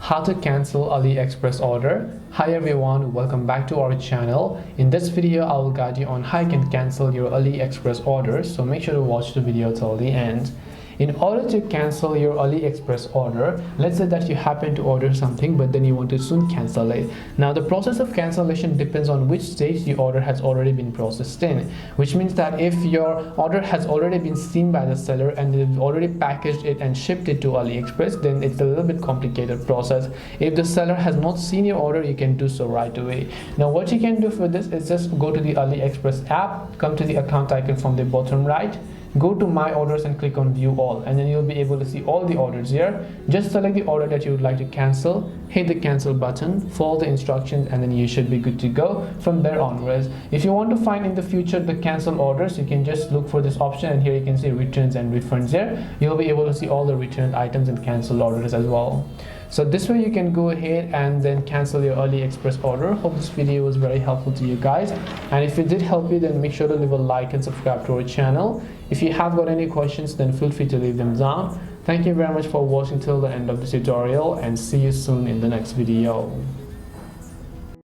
how to cancel AliExpress order. Hi everyone, welcome back to our channel. In this video I will guide you on how you can cancel your AliExpress order, so make sure to watch the video till the end. In order to cancel your AliExpress order, let's say that you happen to order something but then you want to soon cancel it. Now the process of cancellation depends on which stage the order has already been processed in, which means that if your order has already been seen by the seller and they've already packaged it and shipped it to AliExpress, then it's a little bit complicated process. If the seller has not seen your order, you can do so right away. Now what you can do for this is just go to the AliExpress app, come to the account icon from the bottom right, go to my orders and click on view all, and then you'll be able to see all the orders here. Just select the order that you would like to cancel, hit the cancel button, follow the instructions, and then you should be good to go from there onwards. If you want to find in the future the cancel orders, you can just look for this option, and here you can see returns and refunds here. You'll be able to see all the returned items and cancel orders as well. So this way you can go ahead and then cancel your AliExpress order. Hope this video was very helpful to you guys, and if it did help you, then make sure to leave a like and subscribe to our channel. If you have got any questions, then feel free to leave them down. Thank you very much for watching till the end of this tutorial, and see you soon in the next video.